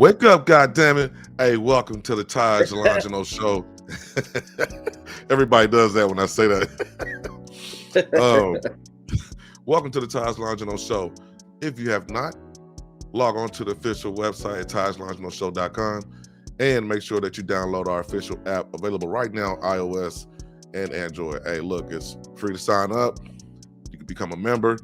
Wake up, goddammit. Hey, welcome to the Taj Longino show. Everybody does that when I say that. Welcome to the Taj Longino show. If you have not, log on to the official website at tajlonginoshow.com and make sure that you download our official app available right now, iOS and Android. Hey, look, it's free to sign up. You can become a member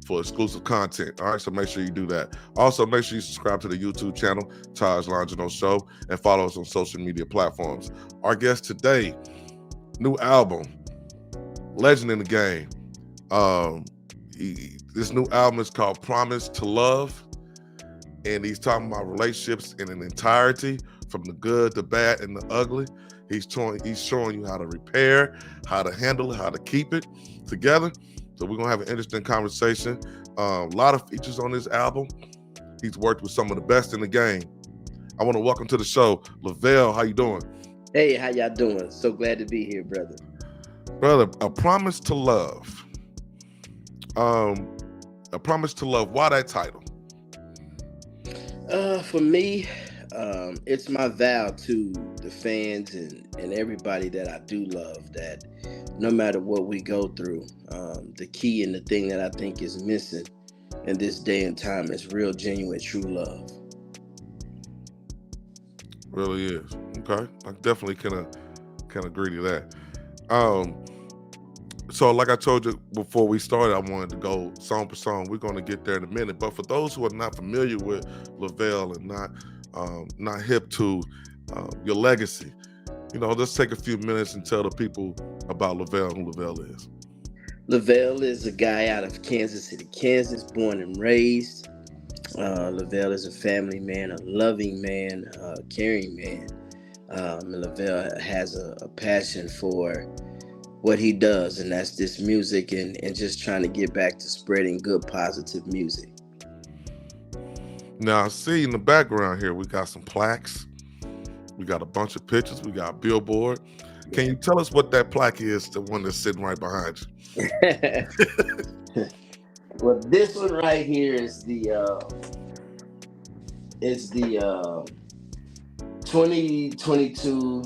for exclusive content. All right, so make sure you do that. Also, make sure you subscribe to the YouTube channel, Taj Longino Show, and follow us on social media platforms. Our guest today, new album, Legend in the Game. This new album is called Promise to Love, and he's talking about relationships in an entirety, from the good, the bad, and the ugly. He's showing you how to repair, how to handle it, how to keep it together. So we're gonna have an interesting conversation. A lot of features on this album. He's worked with some of the best in the game. I want to welcome to the show, Levelle. How you doing? Hey, how y'all doing? So glad to be here, brother. Brother, A Promise to Love. A Promise to Love. Why that title? For me, it's my vow to the fans and everybody that I do love that no matter what we go through, the key and the thing that I think is missing in this day and time is real, genuine, true love. Really is. Okay. I definitely can agree to that. So like I told you before we started, I wanted to go song per song. We're going to get there in a minute. But for those who are not familiar with Levelle and not hip to your legacy, let's take a few minutes and tell the people about Levelle and who Levelle is. Levelle is a guy out of Kansas City, Kansas, born and raised. Levelle is a family man, a loving man, a caring man. Levelle has a passion for what he does, and that's this music and just trying to get back to spreading good, positive music. Now, I see in the background here, we got some plaques. We got a bunch of pictures. We got Billboard. Can you tell us what that plaque is, the one that's sitting right behind you? Well, this one right here is the 2022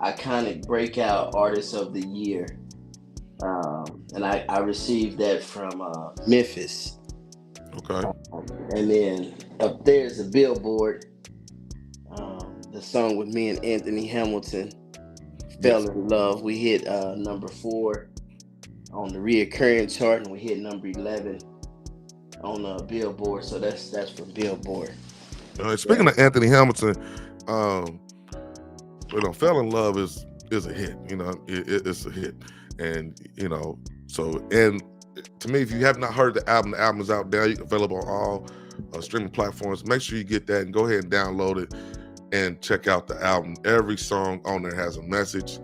Iconic Breakout Artist of the Year. And I received that from Memphis. Okay. And then up there is a Billboard. The song with me and Anthony Hamilton, Fell in Love. We hit number 4 on the reoccurring chart, and we hit number 11 on Billboard. So that's from Billboard. Speaking of Anthony Hamilton, Fell in Love is a hit. It's a hit, and and to me, if you have not heard the album is out there, available on all streaming platforms. Make sure you get that and go ahead and download it and check out the album. Every song on there has a message.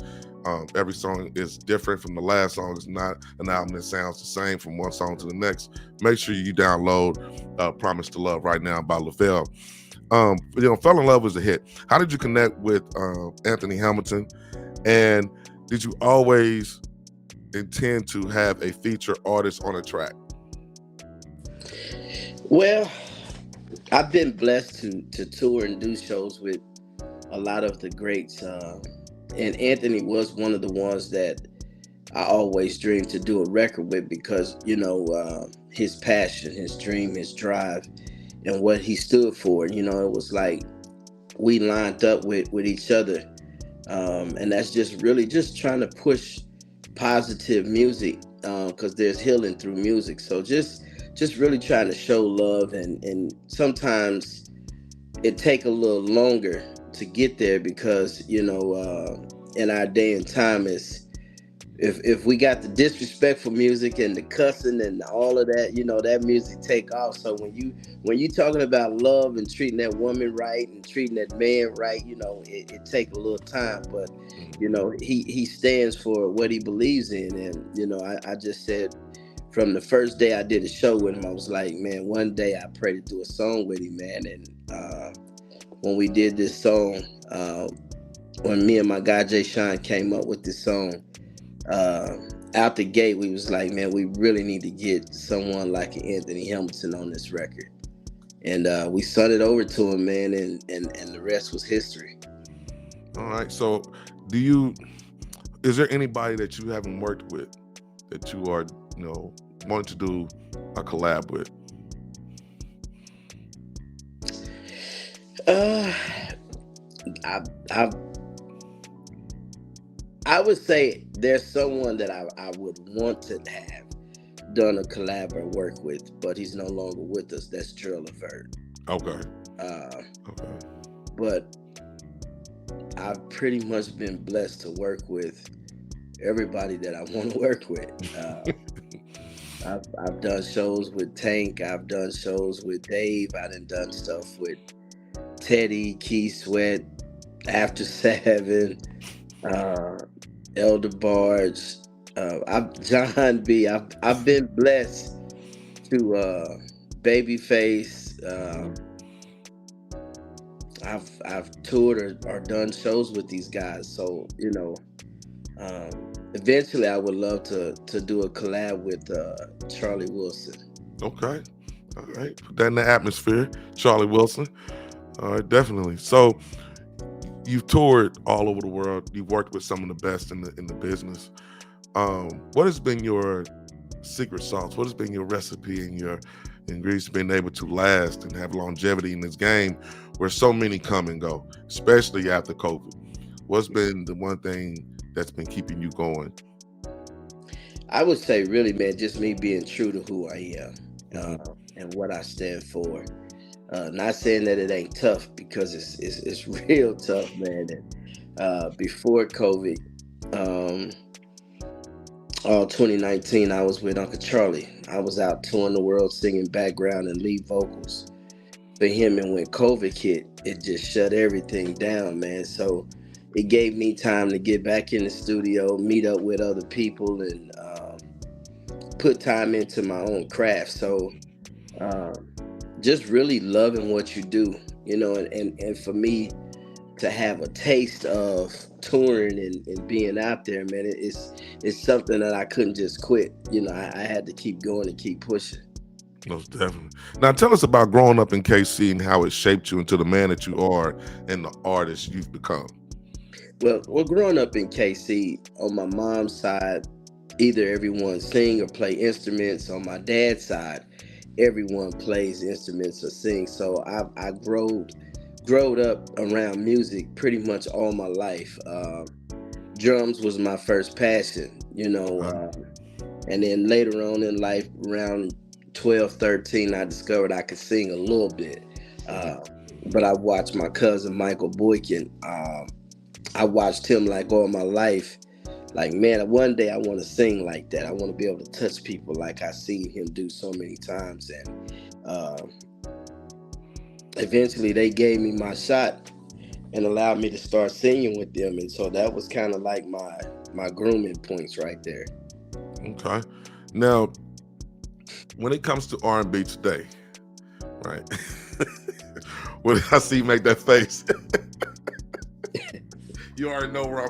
Every song is different from the last song. It's not an album that sounds the same from one song to the next. Make sure you download Promise to Love right now by Levelle. Fell in Love was a hit. How did you connect with Anthony Hamilton? And did you always intend to have a feature artist on a track? Well, I've been blessed to tour and do shows with a lot of the greats. And Anthony was one of the ones that I always dreamed to do a record with because, his passion, his dream, his drive, and what he stood for. It was like we lined up with each other. And that's just really just trying to push positive music because there's healing through music. So just really trying to show love. And sometimes it take a little longer to get there because, in our day and time is if we got the disrespectful music and the cussing and all of that, that music take off. So when you talking about love and treating that woman right and treating that man right, it take a little time, but he stands for what he believes in. And I just said from the first day I did a show with him, I was like, man, one day I pray to do a song with him, man. And when we did this song, when me and my guy Jay Sean came up with this song, out the gate, we was like, man, we really need to get someone like Anthony Hamilton on this record. and we sent it over to him, man, and the rest was history. All right. So, is there anybody that you haven't worked with that you are, wanting to do a collab with? Uh, I I I would say there's someone that I would want to have done a collab or work with, but he's no longer with us. That's Trill Levert. Okay. Uh, Okay. but I've pretty much been blessed to work with everybody that I want to work with. I've done shows with Tank. I've done shows with Dave. I done stuff with Teddy, Key Sweat, After Seven, uh, Elder Barge. I've John B. I've been blessed to Babyface. I've toured or done shows with these guys. So eventually I would love to do a collab with Charlie Wilson. Okay. All right. Put that in the atmosphere, Charlie Wilson. All right, definitely. So you've toured all over the world. You've worked with some of the best in the business. What has been your secret sauce? What has been your recipe and your ingredients being able to last and have longevity in this game where so many come and go, especially after COVID? What's been the one thing that's been keeping you going? I would say, really, man, just me being true to who I am and what I stand for. Not saying that it ain't tough, because it's real tough, man. And before COVID, um, all 2019, I was with Uncle Charlie. I was out touring the world singing background and lead vocals for him. And when COVID hit, it just shut everything down, man. So it gave me time to get back in the studio, meet up with other people, and put time into my own craft. So just really loving what you do, and for me to have a taste of touring and being out there, man, it's something that I couldn't just quit. I had to keep going and keep pushing. Most definitely. Now, tell us about growing up in KC and how it shaped you into the man that you are and the artist you've become. Well, growing up in KC, on my mom's side, either everyone sing or play instruments. On my dad's side, everyone plays instruments or sings. So I growed up around music pretty much all my life. Drums was my first passion, and then later on in life, around 12, 13, I discovered I could sing a little bit. But I watched my cousin Michael Boykin. I watched him like all my life. Like, man, one day I want to sing like that. I want to be able to touch people like I seen him do so many times. And eventually they gave me my shot and allowed me to start singing with them. And so that was kind of like my grooming points right there. Okay. Now, when it comes to R&B today, right? When I see you make that face, you already know where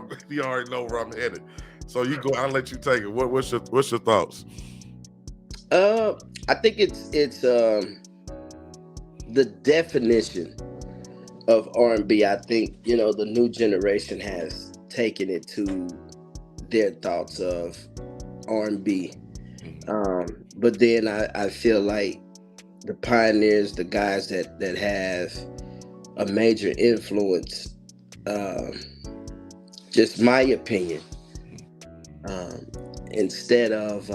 I'm headed. So you go. I'll let you take it. What's your thoughts? I think it's the definition of R&B. I think the new generation has taken it to their thoughts of R&B. But then I feel like the pioneers, the guys that have a major influence, just my opinion, instead of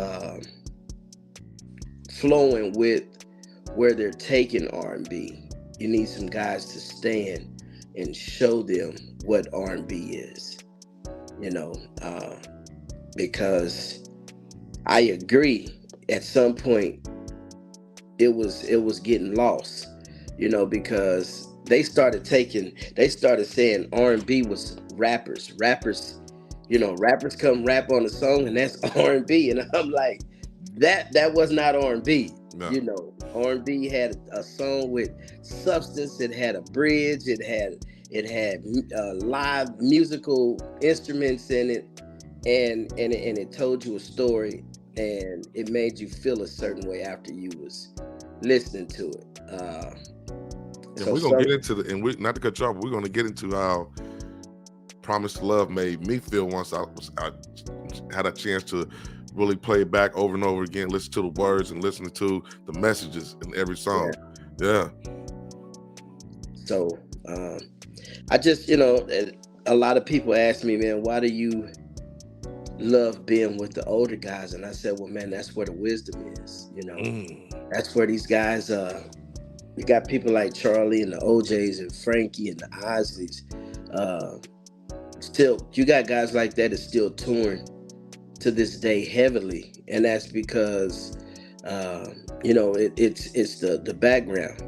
flowing with where they're taking R&B, you need some guys to stand and show them what R&B is, because I agree at some point it was getting lost, because they started saying R&B was rappers. Rappers come rap on a song and that's R&B, and I'm like, that was not R&B. No. R&B had a song with substance. It had a bridge. It had live musical instruments in it, and it told you a story, and it made you feel a certain way after you was listening to it. And So we're gonna some get into and we not to cut you off, but we're gonna get into how Promise to Love made me feel once I had a chance to really play it back over and over again, listen to the words and listening to the messages in every song. Yeah. So I just, a lot of people ask me, man, why do you love being with the older guys? And I said, well, man, that's where the wisdom is. That's where these guys. You got people like Charlie and the OJs and Frankie and the Isleys. Still, you got guys like that that's still touring to this day heavily, and that's because it's the background,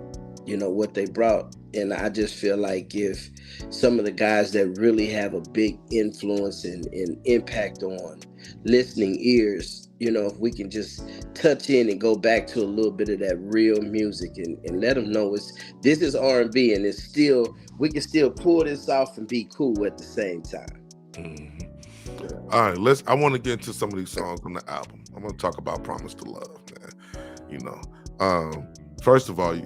what they brought. And I just feel like if some of the guys that really have a big influence and impact on listening ears, if we can just touch in and go back to a little bit of that real music and let them know this is R&B, and it's still, we can still pull this off and be cool at the same time. Mm-hmm. All right, I want to get into some of these songs from the album. I'm going to talk about Promise to Love, man. First of all, you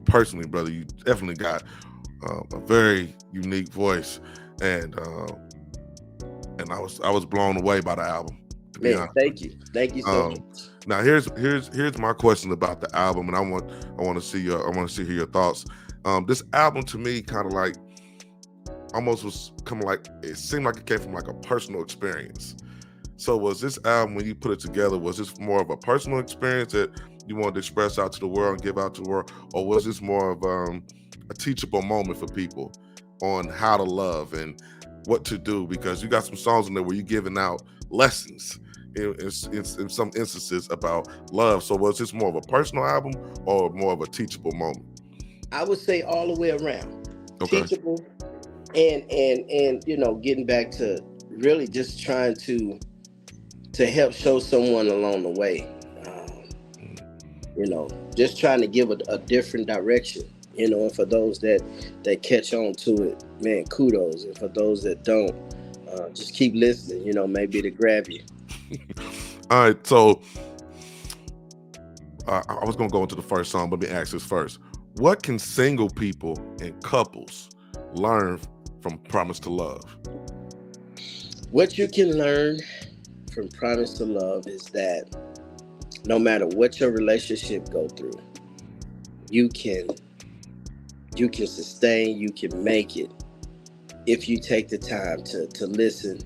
personally, brother, you definitely got a very unique voice, and I was blown away by the album. Man, thank you so much. Now here's my question about the album, and I want to see hear your thoughts. This album to me kind of like almost was coming like, it seemed like it came from like a personal experience. So was this album, when you put it together, was this more of a personal experience that you wanted to express out to the world and give out to the world, or was this more of a teachable moment for people on how to love and what to do? Because you got some songs in there where you're giving out lessons in some instances about love. So was this more of a personal album or more of a teachable moment? I would say all the way around. Okay. Teachable, and getting back to really just trying to help show someone along the way. Just trying to give a different direction. And for those that catch on to it, man, kudos. And for those that don't, just keep listening. Maybe it'll grab you. All right, so I was gonna go into the first song, but let me ask this first. What can single people and couples learn from Promise to Love? What you can learn from Promise to Love is that no matter what your relationship go through, you can sustain, you can make it if you take the time to listen,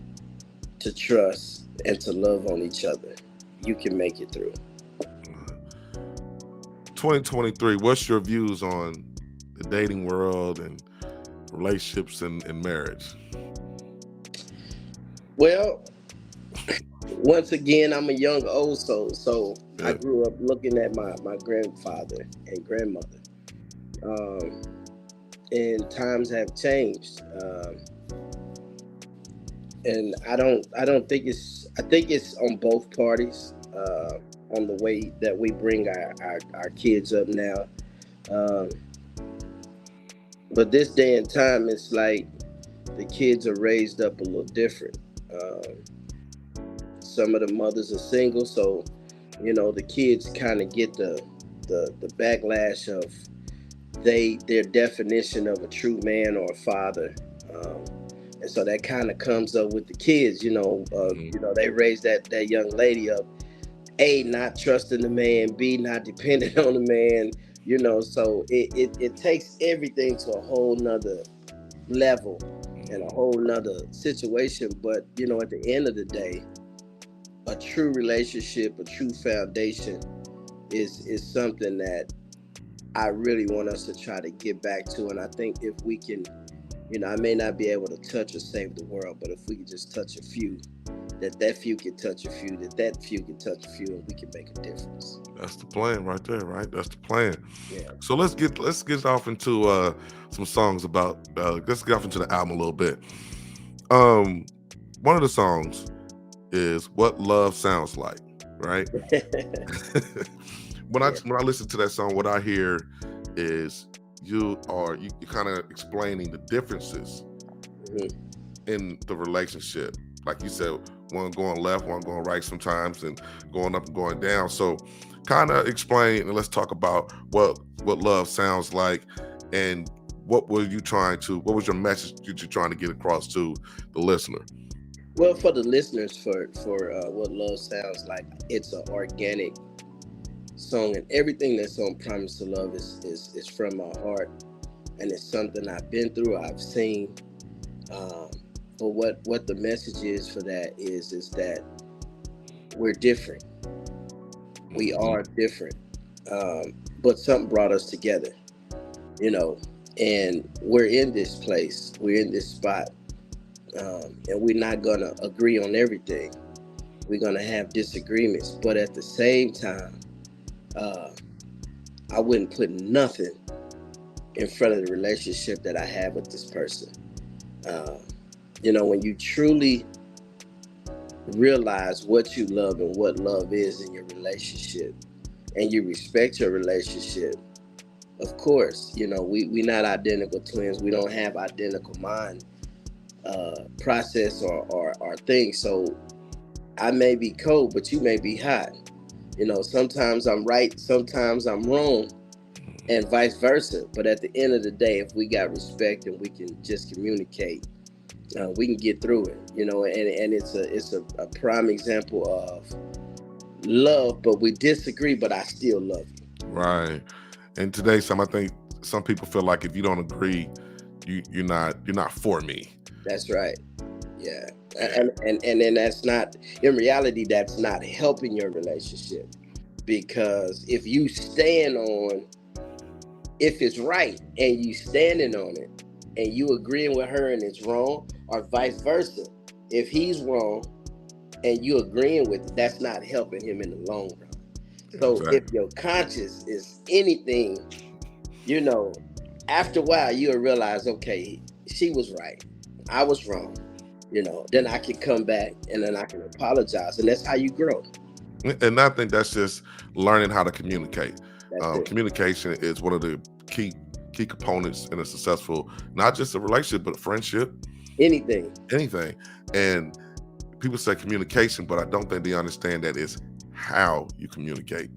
to trust, and to love on each other. You can make it through. 2023, what's your views on the dating world and relationships and marriage? Well, once again, I'm a young old soul, so yeah. I grew up looking at my grandfather and grandmother, and times have changed, and I think I think it's on both parties, on the way that we bring our kids up now, but this day and time, it's like the kids are raised up a little different. Some of the mothers are single, so the kids kind of get the backlash of their definition of a true man or a father, and so that kind of comes up with the kids. They raise that young lady up, A, not trusting the man, B, not dependent on the man. So it takes everything to a whole nother level and a whole nother situation. But at the end of the day, a true relationship, a true foundation is something that I really want us to try to get back to. And I think if we can, I may not be able to touch or save the world, but if we can just touch a few, that few can touch a few, that few can touch a few, and we can make a difference. That's the plan right there, right? That's the plan. Yeah. So let's get off into some songs about let's get off into the album a little bit. One of the songs is What Love Sounds Like, right? When I listen to that song, what I hear is you kind of explaining the differences in the relationship. Like you said, one going left, one going right sometimes, and going up and going down. So kind of explain, and let's talk about what love sounds like, and what was your message that you're trying to get across to the listener? Well, for the listeners, for what love sounds like, it's an organic song, and everything that's on Promise to Love is from my heart, and it's something I've been through, I've seen. Um, but what the message is for that is that we're different. We Mhm. are different, but something brought us together, you know. And we're in this place, we're in this spot, and we're not gonna agree on everything. We're gonna have disagreements, but at the same time, uh, I wouldn't put nothing in front of the relationship that I have with this person. Uh, when you truly realize what you love and what love is in your relationship, and you respect your relationship, of course, we're not identical twins. We don't have identical mind process or things. So I may be cold, but you may be hot. Sometimes I'm right, sometimes I'm wrong, and vice versa. But at the end of the day, if we got respect and we can just communicate, we can get through it. And it's a prime example of love. But we disagree, but I still love you. Right. And today, I think some people feel like if you don't agree, you're not for me. That's right. Yeah. Yeah. And then that's not, in reality, that's not helping your relationship, because if it's right and you standing on it and you agreeing with her and it's wrong, or vice versa, if he's wrong and you agreeing with it, that's not helping him in the long run. So if Exactly. your conscience is anything, you know after a while you'll realize, okay, she was right, I was wrong. Then I can come back and then I can apologize, and that's how you grow. And I think that's just learning how to communicate. That's it. Communication is one of the key components in a successful, not just a relationship, but a friendship, Anything. anything. And people say communication, but I don't think they understand that it's how you communicate.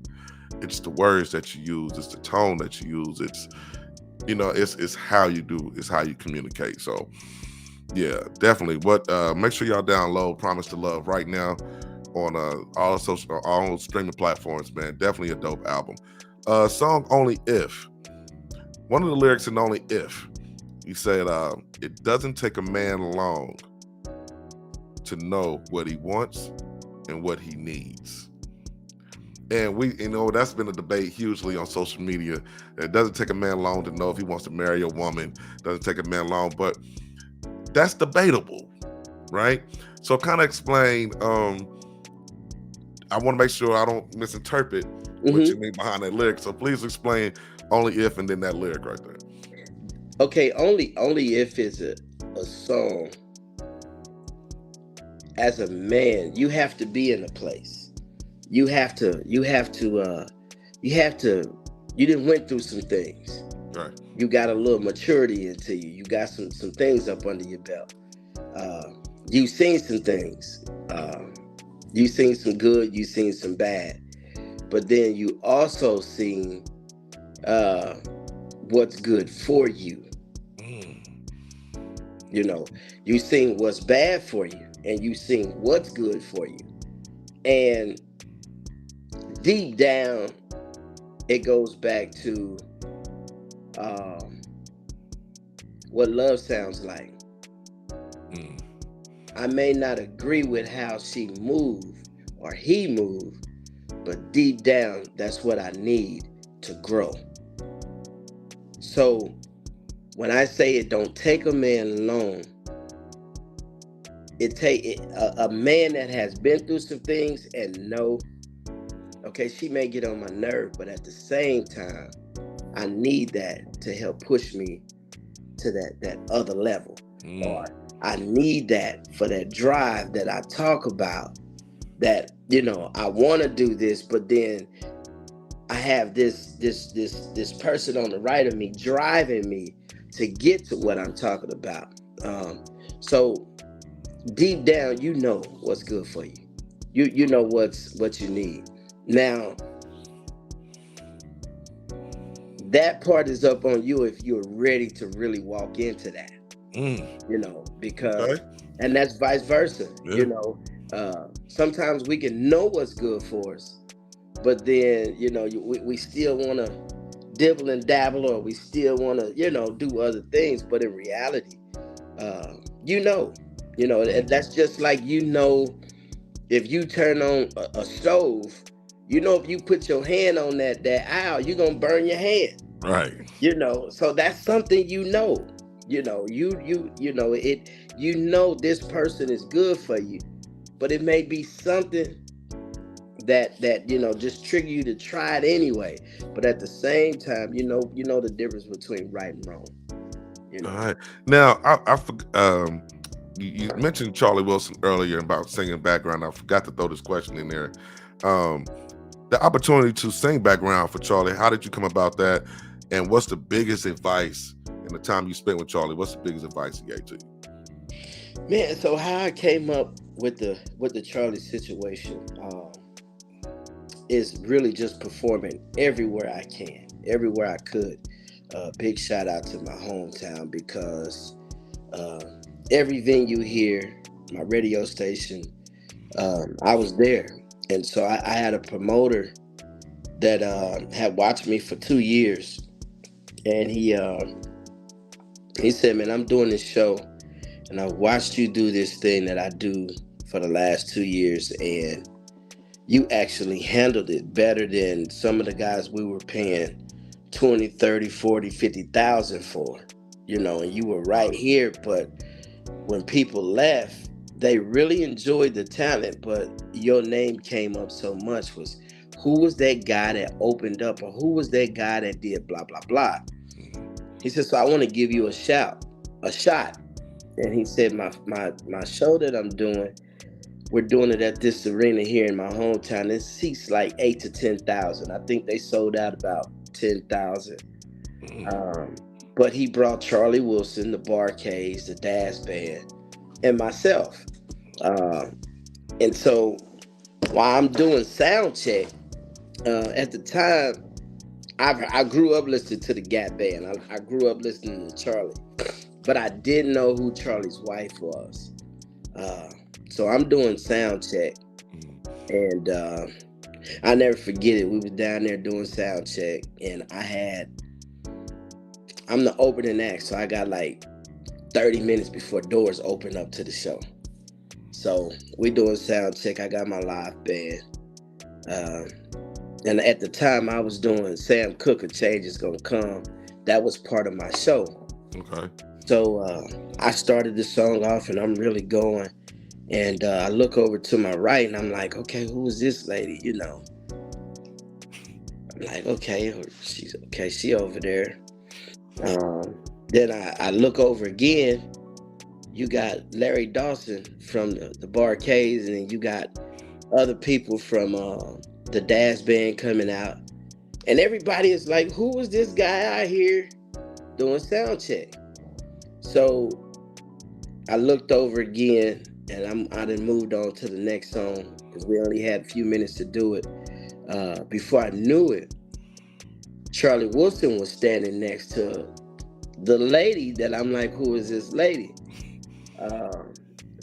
It's the words that you use, it's the tone that you use, it's how you do, it's how you communicate. So yeah, definitely. What make sure y'all download Promise to Love right now on all streaming platforms, man. Definitely a dope album. Song Only If. One of the lyrics in Only If, he said, it doesn't take a man long to know what he wants and what he needs. And that's been a debate hugely on social media. It doesn't take a man long to know if he wants to marry a woman. Doesn't take a man long, but that's debatable, right? So kind of explain, I want to make sure I don't misinterpret what you Hmm. mean behind that lyric. So please explain Only If and then that lyric right there. Okay, only if it's a song. As a man, you have to be in a place. You have to you didn't went through some things. Right. You got a little maturity into you. You got some things up under your belt. uh you've seen some things. You've seen some good, you've seen some bad, but then you also seen uh what's good for you. Mm. you know you seen what's bad for you, and you seen what's good for you. And deep down, it goes back to um, what love sounds like. Mm. I may not agree with how she moved or he moved, but deep down, that's what I need to grow. So when I say it don't take a man long, a man that has been through some things and know, okay, she may get on my nerve, but at the same time, I need that to help push me to that other level. Mm. Or I need that for that drive that I talk about, that I want to do this, but then I have this person on the right of me driving me to get to what I'm talking about. So deep down, you know what's good for you. You know what you need. Now, that part is up on you if you're ready to really walk into that, Mm, because, okay. and that's vice versa, Yeah. sometimes we can know what's good for us, but then, we still want to dibble and dabble, or we still want to, do other things. But in reality, uh, you know, and Mm, that's just like, if you turn on a stove, if you put your hand on that aisle, you're gonna burn your hand. right. So that's something, it, this person is good for you, but it may be something that just trigger you to try it anyway. But at the same time, the difference between right and wrong. you All know right. Now, you mentioned Charlie Wilson earlier about singing background. I forgot to throw this question in there. Um, the opportunity to sing background for Charlie. How did you come about that? And what's the biggest advice in the time you spent with Charlie? What's the biggest advice he gave to you? Man, so how I came up with the Charlie situation, is really just performing everywhere I can, everywhere I could. Big shout out to my hometown, because uh, every venue here, my radio station, I was there. And so I had a promoter that had watched me for 2 years, and he said, "Man, I'm doing this show, and I watched you do this thing that I do for the last 2 years, and you actually handled it better than some of the guys we were paying 20, 30, 40, 50,000 for, and you were right Wow. here. But when people left, they really enjoyed the talent, but your name came up so much, was who was that guy that opened up, or who was that guy that did blah blah blah." He said, "So I want to give you a shot." And he said, my show that I'm doing, we're doing it at this arena here in my hometown. It seats like 8 to 10,000. I think they sold out about 10,000. Mhm. Um, but he brought Charlie Wilson, the Barcades, the Dash Band, and myself. Um, and so while I'm doing sound check, at the time, I grew up listening to the Gap Band. I grew up listening to Charlie, but I didn't know who Charlie's wife was. Uh, so I'm doing sound check, and I never forget it. We was down there doing sound check, and I'm the opening act, so I got like 30 minutes before doors open up to the show. So we doing sound check. I got my live band, uh, and at the time I was doing Sam Cooke, A Change Is Gonna Come. That was part of my show. Okay. So I started the song off, and I'm really going. And I look over to my right, and I'm like, okay, who is this lady? I'm like, okay, she's okay. She over there. Then I look over again. You got Larry Dawson from the Barcades, and then you got other people from the Dash Band coming out, and everybody is like, "Who was this guy out here doing sound check?" So I looked over again, and I done moved on to the next song, because we only had a few minutes to do it. Before I knew it, Charlie Wilson was standing next to the lady that I'm like, "Who is this lady?" Um,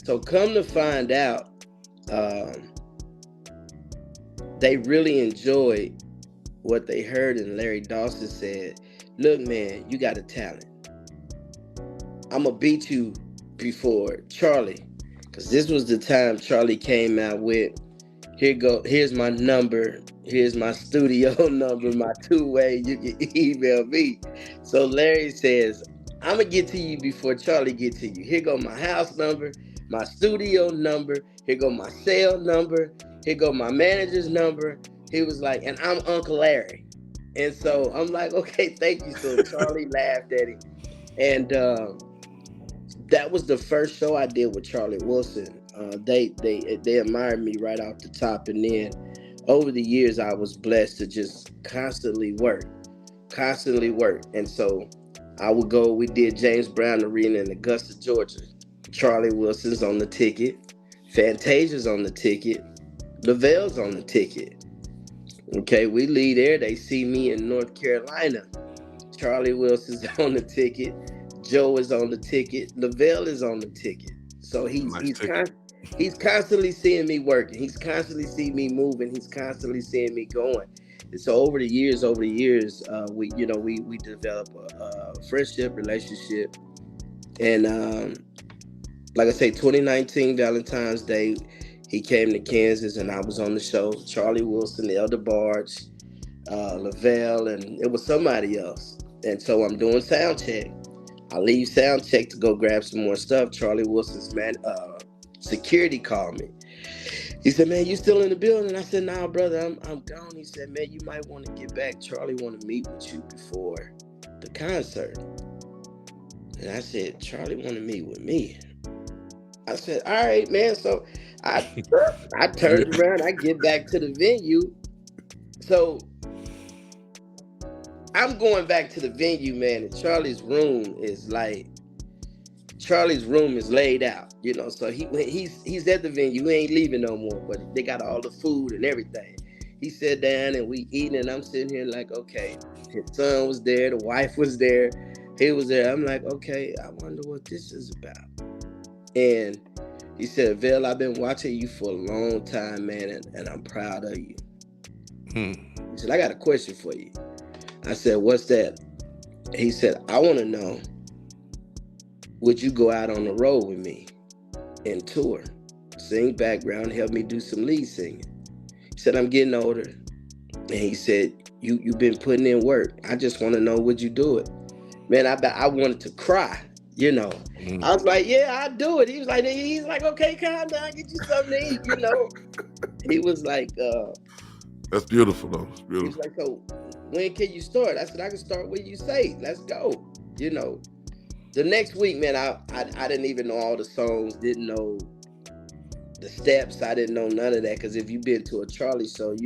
so come to find out, um, they really enjoyed what they heard, and Larry Dawson said, "Look, man, you got a talent. I'm gonna beat you before Charlie, because this was the time Charlie came out with, here's my number, here's my studio number, my two-way, you can email me." So Larry says, "I'm gonna get to you before Charlie get to you. Here go my house number, my studio number, here go my cell number, here go my manager's number." He was like, "And I'm Uncle Larry." And so I'm like, "Okay, thank you." So Charlie laughed at him, and that was the first show I did with Charlie Wilson. They admired me right off the top, and then over the years I was blessed to just constantly work. And so I would go. We did James Brown Arena in Augusta, Georgia. Charlie Wilson's on the ticket, Fantasia's on the ticket, Levelle's on the ticket. Okay, we leave there. They see me in North Carolina. Charlie Wilson's on the ticket. Joe is on the ticket. Levelle is on the ticket. So It's a nice ticket. he's constantly seeing me working. He's constantly seeing me moving. He's constantly seeing me going. And so over the years, we develop a friendship, relationship, and like I say, 2019 Valentine's Day, he came to Kansas, and I was on the show. Charlie Wilson, the Elder Barge, Levelle, and it was somebody else. And so I'm doing sound check. I leave sound check to go grab some more stuff. Charlie Wilson's security called me. He said, "Man, you still in the building?" I said, "Nah, brother, I'm gone." He said, "Man, you might want to get back. Charlie want to meet with you before the concert." And I said, "Charlie want to meet with me?" I said, "All right, man." So I I turned around. I get back to the venue. So I'm going back to the venue, man, and Charlie's room is laid out, So he's at the venue. He ain't leaving no more, but they got all the food and everything. He sat down and we eating, and I'm sitting here like, okay. His son was there, the wife was there, he was there. I'm like, okay, I wonder what this is about. And he said, "Vel, I've been watching you for a long time, man, and I'm proud of you." He said, "I got a question for you." I said, "What's that?" He said, "I want to know, would you go out on the road with me and tour, sing background, help me do some lead singing?" He said, "I'm getting older." And he said, you've been putting in work. I just want to know, would you do it?" Man, I wanted to cry, I was like, "Yeah, I'd do it." He's like, "Okay, calm down, get you something to eat." He was like, That's beautiful, though. It's he was beautiful. like, "So when can you start?" I said, "I can start when you say. Let's go." The next week, man, I didn't even know all the songs, didn't know the steps. I didn't know none of that, because if you've been to a Charlie show,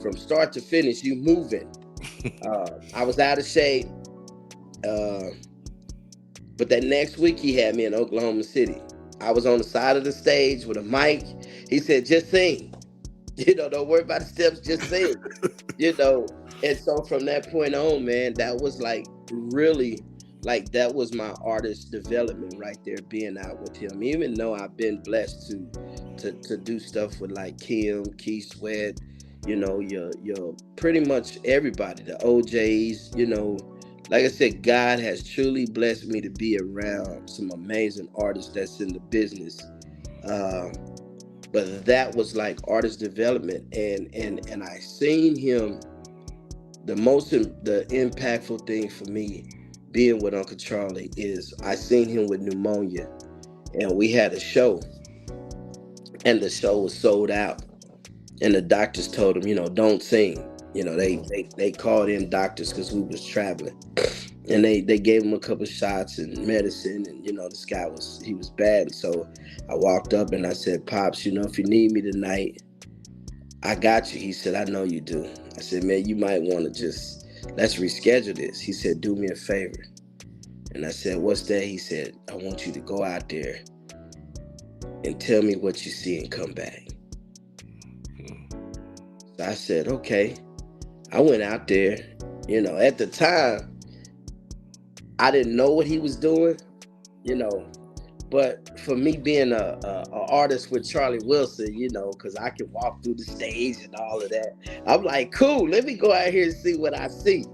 from start to finish, you moving. I was out of shape. But that next week, he had me in Oklahoma City. I was on the side of the stage with a mic. He said, "Just sing. Don't worry about the steps, just sing." And so from that point on, man, that was really, that was my artist development right there, being out with him. Even though I've been blessed to do stuff with Kim, Key Sweat, your pretty much everybody, the OJs, like I said, God has truly blessed me to be around some amazing artists that's in the business. But that was artist development, and I seen him. The impactful thing for me being with Uncle Charlie is I seen him with pneumonia, and we had a show, and the show was sold out, and the doctors told him, "Don't sing." They called in doctors because we was traveling, and they gave him a couple shots and medicine, and this guy was bad. And so I walked up and I said, "Pops, if you need me tonight, I got you." He said, "I know you do." I said, "Man, you might want to let's reschedule this." He said, "Do me a favor." And I said, "What's that?" He said, "I want you to go out there and tell me what you see and come back." So I said, "Okay." I went out there. At the time, I didn't know what he was doing, but for me being a artist with Charlie Wilson, because I can walk through the stage and all of that, I'm like, cool, let me go out here and see what I see.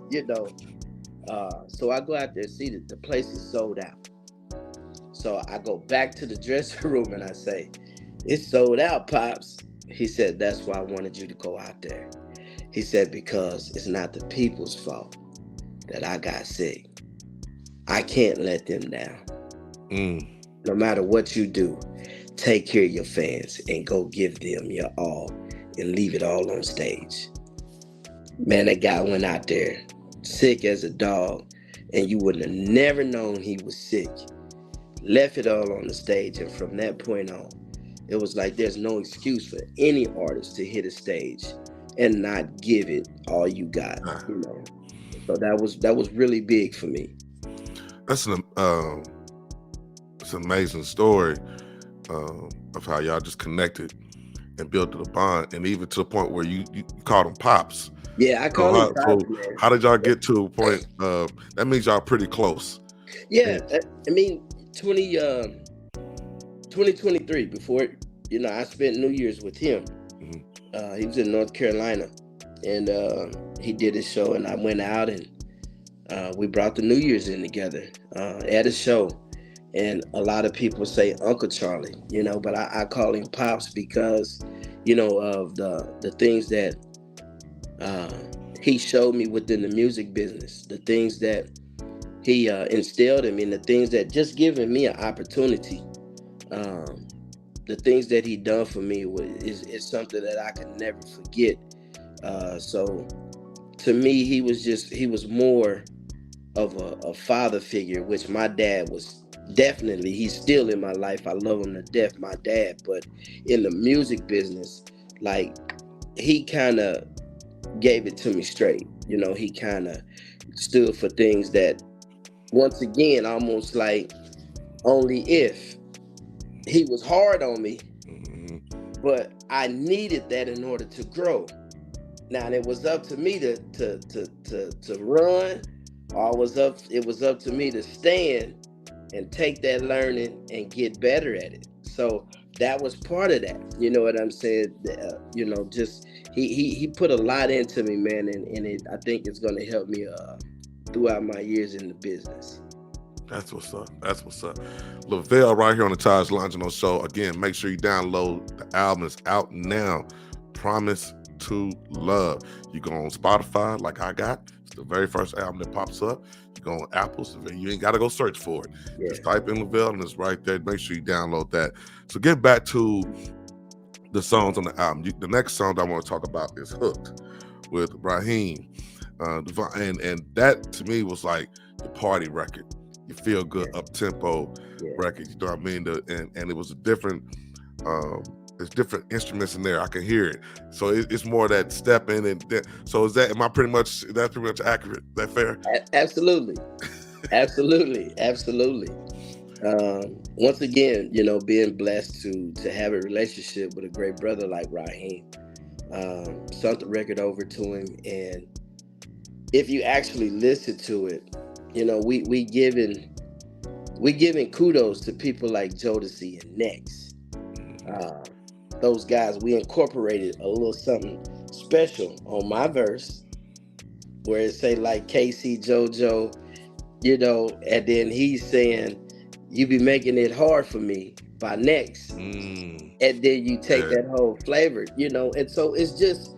So I go out there and see that the place is sold out. So I go back to the dressing room and I say, "It's sold out, Pops." He said, "That's why I wanted you to go out there." He said, "Because it's not the people's fault that I got sick. I can't let them down. No matter what you do, take care of your fans and go give them your all and leave it all on stage." Man, that guy went out there sick as a dog, and you would have never known he was sick. Left it all on the stage, and from that point on, it was like there's no excuse for any artist to hit a stage and not give it all you got. So that was really big for me. That's it's an amazing story of how y'all just connected and built a bond, and even to the point where you called them pops. Yeah, I So call him so Pops, man. how did y'all get to a point? That means y'all pretty close. Yeah, And, I mean, 2023, before, I spent New Year's with him. mhm. He was in North Carolina, and he did his show, and I went out, and we brought the New Year's in together at a show. And a lot of people say Uncle Charlie, but I call him Pops because, of the things that uh, he showed me within the music business, the things that he instilled in me, and the things that just giving me an opportunity. Um, the things that he done for me is something that I can never forget. So to me, he was more of a father figure, which my dad was definitely. He's still in my life. I love him to death, my dad. But in the music business, like, he kind of gave it to me straight. He kind of stood for things that, once again, almost like, only if he was hard on me, Mhm. but I needed that in order to grow. Now it was up to me to run, or it was up to me to stand and take that learning and get better at it. So that was part of that. You know what I'm saying? Just he put a lot into me, man, and I think it's gonna help me throughout my years in the business. That's what's up. That's what's up. Levelle right here on the Taj Longino Show. Again, make sure you download the album. It's out now. Promise to Love. You go on Spotify, like I got. It's the very first album that pops up. You go on Apple. You ain't got to go search for it. Yeah. Just type in Levelle and it's right there. Make sure you download that. So get back to the songs on the album. The next song I want to talk about is Hooked with Raheem. And that to me was like the party record. You feel good, Yeah. up tempo Yeah. record. You know what I mean? And it was a different. There's different instruments in there. I can hear it. So it's more that step in and so that's pretty much accurate. Is that fair? Absolutely. Absolutely. Absolutely. Once again, being blessed to have a relationship with a great brother like Raheem. Sent the record over to him, and if you actually listen to it, we giving kudos to people like Jodeci and Next. Uh, those guys, we incorporated a little something special on my verse, where it say like KC JoJo, and then he's saying, "You be making it hard for me" by Next, and then you take Yeah. that whole flavor, and so it's just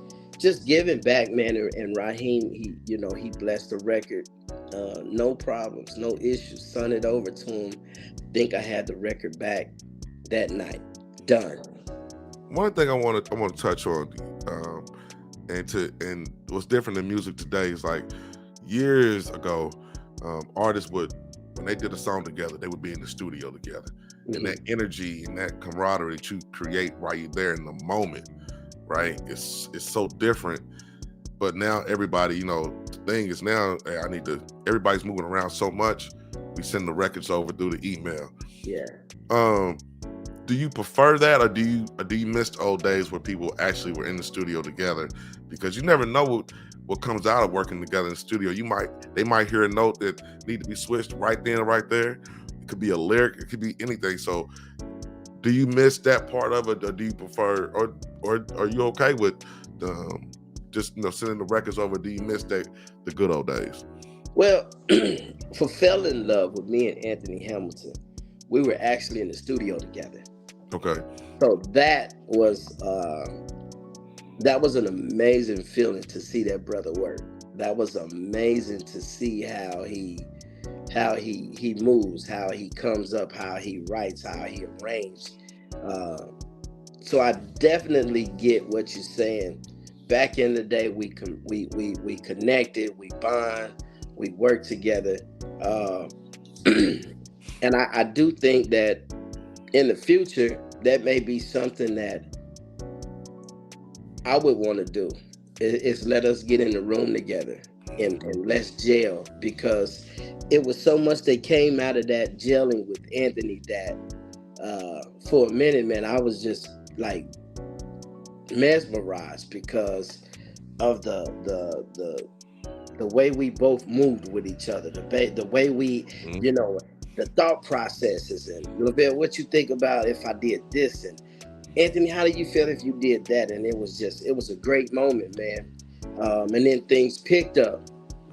giving back, man. And Raheem, he blessed the record, no problems, no issues, sent it over to him. Think I had the record back that night, done. One thing I want to touch on, and what's different in music today is like years ago, artists would, when they did a song together, they would be in the studio together, and that energy and that camaraderie that you create while you're there in the moment, right? It's so different. But now everybody, the thing is now, hey, everybody's moving around so much. We send the records over through the email. Yeah. Do you prefer that, or do you miss the old days where people actually were in the studio together? Because you never know what comes out of working together in the studio. They might hear a note that need to be switched right then and right there. It could be a lyric, it could be anything. So do you miss that part of it, or do you prefer, or are you okay with just sending the records over? Do you miss the good old days? Well, for Fell in Love with me and Anthony Hamilton, we were actually in the studio together. Okay. So that was an amazing feeling to see that brother work. That was amazing to see how he moves, how he comes up, how he writes, how he arranged. So I definitely get what you're saying. Back in the day, we connected, we bond, we work together, and I do think that in the future that may be something that I would want to do. Is let us get in the room together and let's gel, because it was so much that came out of that gelling with Anthony that for a minute, man, I was just like mesmerized because of the way we both moved with each other, the way we, Mhm. you know, the thought processes. And Levelle, what you think about if I did this? And Anthony, how do you feel if you did that? And it was a great moment, man. And then things picked up,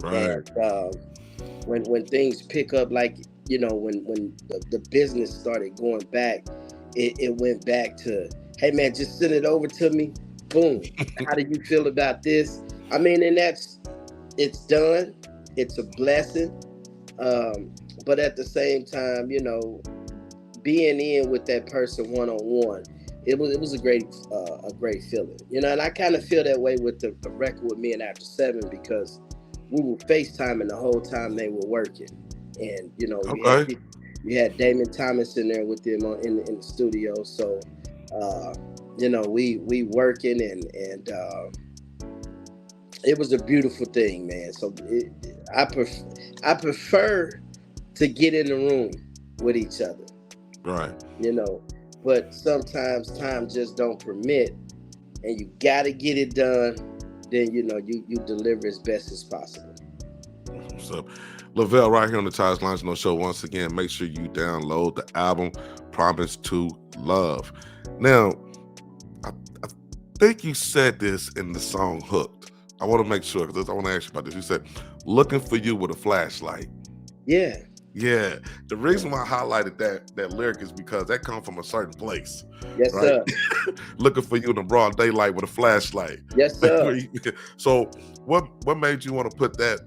Right. and when things pick up, like, when the business started going back, it went back to, hey man, just send it over to me. Boom. How do you feel about this? I mean, and it's done. It's a blessing. Um, but at the same time, being in with that person one on one, it was a great feeling. And I kind of feel that way with the record with me and After Seven, because we were FaceTiming the whole time they were working, and Okay. you had Damon Thomas in there with them in the studio. So uh, we working, and it was a beautiful thing, man. So I prefer to get in the room with each other, Right. you know. But sometimes time just don't permit, and you got to get it done. Then you deliver as best as possible. What's up? Levelle right here on the Taj Longino Show. Once again, make sure you download the album Promise to Love. Now, I, I think you said this in the song Hooked. I want to make sure, because I want to ask you about this. You said, looking for you with a flashlight. Yeah. Yeah. The reason why I highlighted that lyric is because that comes from a certain place, Yes, right? sir. Looking for you in the broad daylight with a flashlight. Yes, sir. So what made you want to put that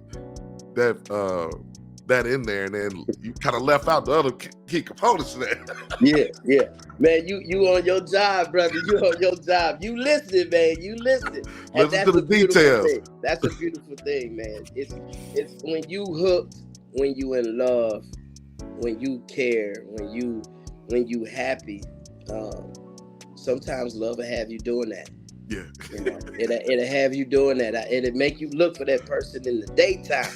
in there, and then you kind of left out the other key components of that? Yeah. Man, you on your job, brother. You on your job. You listening, man. You listening. And Listen to that's the a beautiful details. thing. That's a beautiful thing, man. It's when you hooked, when you in love, when you care, when you happy. Um, Sometimes love will have you doing that. Yeah. It'll have you doing that. It'll make you look for that person in the daytime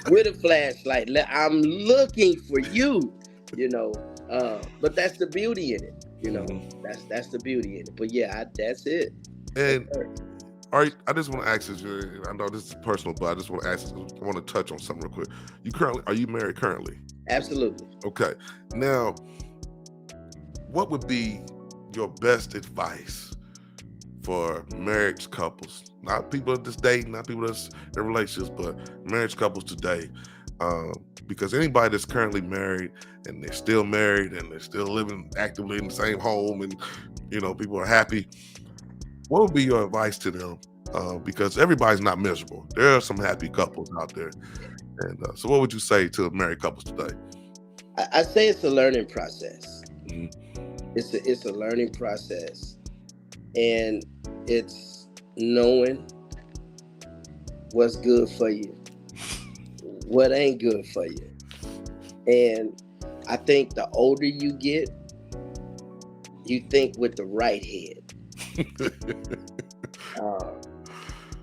with a flashlight. I'm looking for you. But that's the beauty in it. That's the beauty in it. But yeah, that's it. Yes, And sir. all right, I just want to ask this. I know this is personal, but I just want to ask this. I want to touch on something real quick. Are you married currently? Absolutely. Okay. Now, what would be your best advice for marriage couples? Not people that's dating, not people that's in relationships, but marriage couples today. Because anybody that's currently married and they're still married and they're still living actively in the same home, and people are happy, what would be your advice to them? Because everybody's not miserable. There are some happy couples out there, and so what would you say to married couples today? I say it's a learning process. Mhm. It's a learning process, and it's knowing what's good for you, what ain't good for you. And I think the older you get, you think with the right head, uh,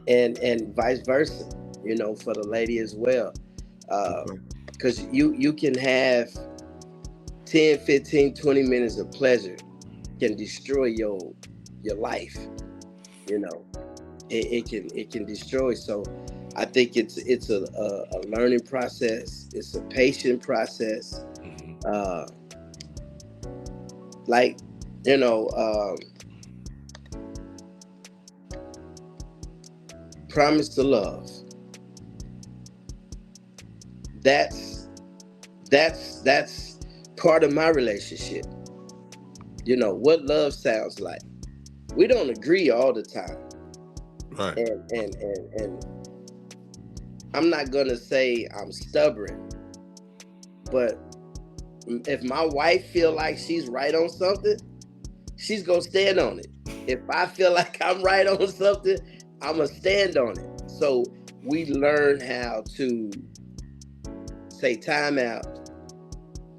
and vice versa. For the lady as well, Okay. because you can have 10, 15, 20 minutes of pleasure can destroy your life. You know, it can destroy. So I think it's a learning process. It's a patient process. Mhm. Uh, like you know, um, promise to love. That's that's part of my relationship. What love sounds like. We don't agree all the time, Right. and I'm not gonna say I'm stubborn, but if my wife feel like she's right on something, she's gonna stand on it. If I feel like I'm right on something, I'm gonna stand on it. So we learn how to say time out,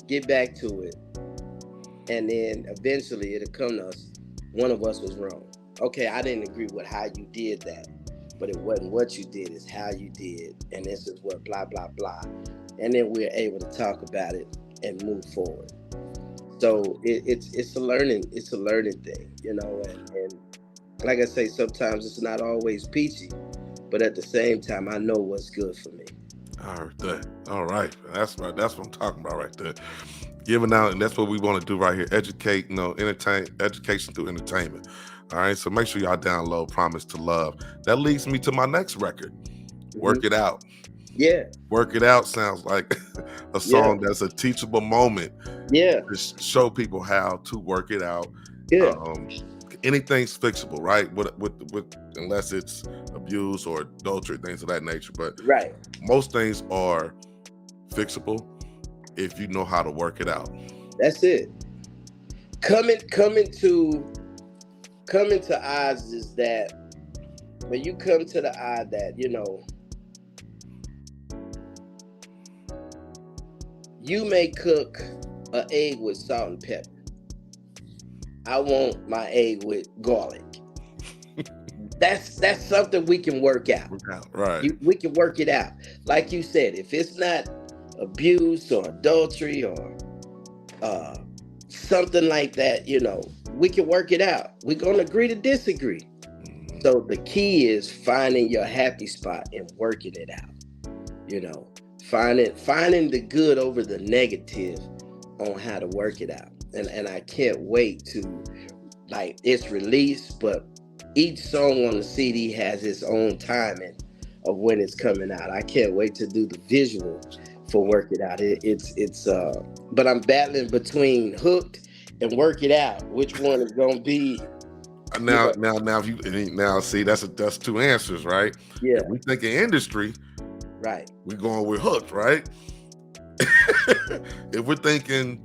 get back to it, and then eventually it'll come to us. One of us was wrong. Okay, I didn't agree with how you did that, but it wasn't what you did, it's how you did, and this is what blah blah blah. And then we're able to talk about it and move forward. So it's a learning thing, and like I say, sometimes it's not always peachy, but at the same time, I know what's good for me. All right. That's right. That's what I'm talking about right there. Giving out, and that's what we want to do right here. Educate, entertain, education through entertainment. All right. So make sure y'all download Promise to Love. That leads me to my next record, Work It Out. Yeah. Work It Out sounds like a song that's a teachable moment. Yeah. To show people how to work it out. Yeah. Anything's fixable, right? With unless it's abuse or adultery, things of that nature. But right. Most things are fixable if you know how to work it out. That's it. Coming to eyes is that when you come to the eye that, you may cook an egg with salt and pepper. I want my egg with garlic. That's something we can work out. Right. We can work it out. Like you said, if it's not abuse or adultery or something like that, we can work it out. We're going to agree to disagree. Mm-hmm. So the key is finding your happy spot and working it out. Finding the good over the negative on how to work it out. And I can't wait to, it's released, but each song on the CD has its own timing of when it's coming out. I can't wait to do the visual for Work It Out. But I'm battling between Hooked and Work It Out. Which one is gonna be? Now, see, that's two answers, right? Yeah. If we think in industry, right? We're going with Hooked, right? If we're thinking,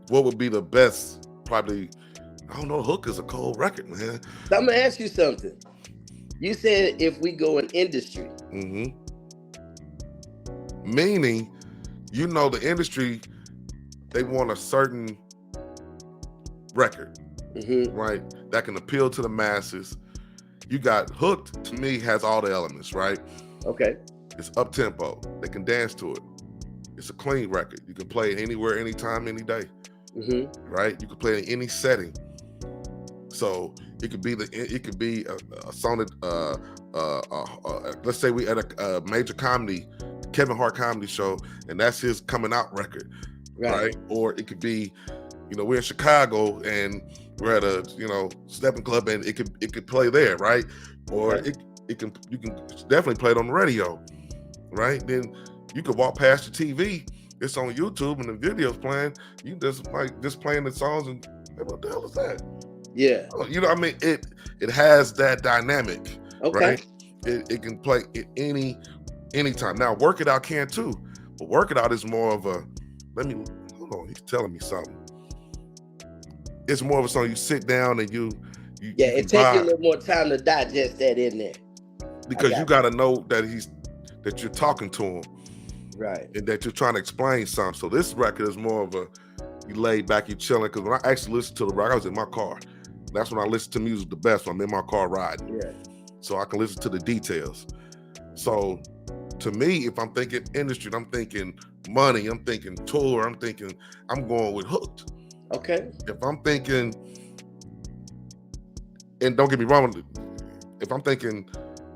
what would be the best? Probably, I don't know. Hook is a cold record, man. So I'm gonna ask you something. You said if we go in industry. Mm-hmm. Meaning, the industry, they want a certain record, right? That can appeal to the masses. You got Hooked, to me, has all the elements, right? Okay. It's up-tempo. They can dance to it. It's a clean record. You can play it anywhere, anytime, any day. Right? You can play it in any setting. So it could be a song that let's say we at a major comedy, Kevin Hart comedy show, and that's his coming out record, right? Or it could be, we're in Chicago and we're at a stepping club and it could play there, right? Or you can definitely play it on the radio, right? Then you could walk past the TV, it's on YouTube and the video's playing. You just playing the songs and what the hell is that? Yeah. It has that dynamic. Okay. Right? It can play it anytime. Now Work It Out can too, but Work It Out is more of a hold on, he's telling me something. It's more of a song you sit down and you it takes you a little more time to digest that in there. Because you gotta know that you're talking to him. Right. And that you're trying to explain something. So this record is more of you laid back, you chilling. Because when I actually listened to the rock, I was in my car. That's when I listen to music the best, when I'm in my car riding. Yeah. So I can listen to the details. So to me, if I'm thinking industry, I'm thinking money, I'm thinking tour, I'm going with Hooked. Okay. If I'm thinking, and don't get me wrong, if I'm thinking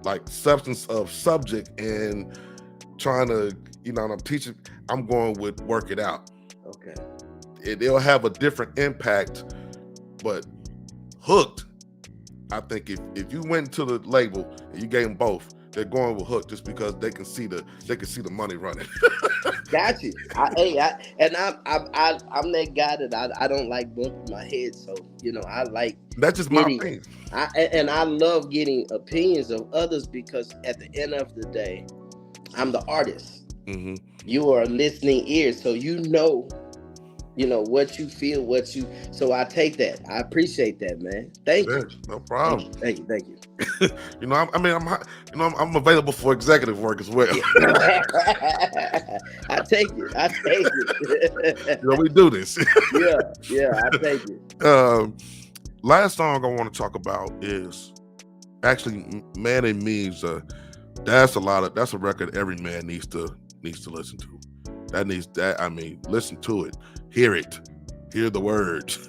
like substance of subject and trying to, I'm teaching, I'm going with Work It Out. Okay. It'll have a different impact, but Hooked, I think if you went to the label and you gave them both, they're going with Hooked just because they can see the money running. Got you. I'm that guy that I don't like bumping my head, so I like. That's just my opinion. I love getting opinions of others because at the end of the day, I'm the artist. Mm-hmm. You are a listening ear, so what you feel, so I take that. I appreciate that, man. Thank you. No problem. Thank you. I'm available for executive work as well. I take it. We do this. yeah, I take it. Last song I want to talk about is actually Man and Me's. That's a record every man needs to listen to. Listen to it, hear the words.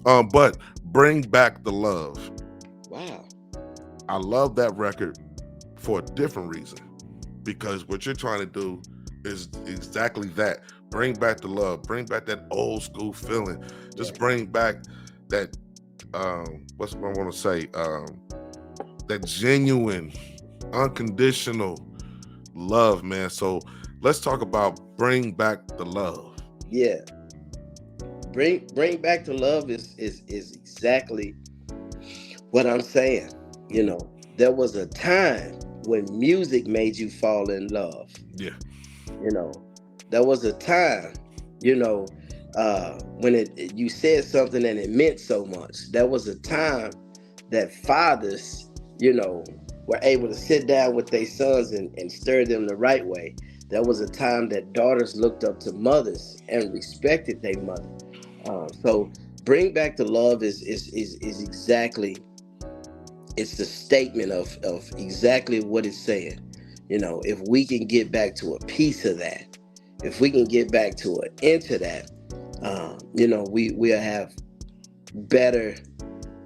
But Bring Back the Love. Wow. I love that record for a different reason, because what you're trying to do is exactly that. Bring back the love, bring back that old school feeling. Just Yeah. bring back that what's what I want to say? That genuine, unconditional love, man. So let's talk about Bring Back the Love. Yeah. Bring back the love is exactly what I'm saying. You Mhm. know, there was a time when music made you fall in love. Yeah. You know, there was a time, you know, when you said something and it meant so much. There was a time that fathers, you know, were able to sit down with their sons and stir them the right way. There was a time that daughters looked up to mothers and respected their mother. So bring back the love is exactly, it's the statement of exactly what it's saying. You know, if we can get back to a piece of that, if we can get back to an into that, you know, we'll have better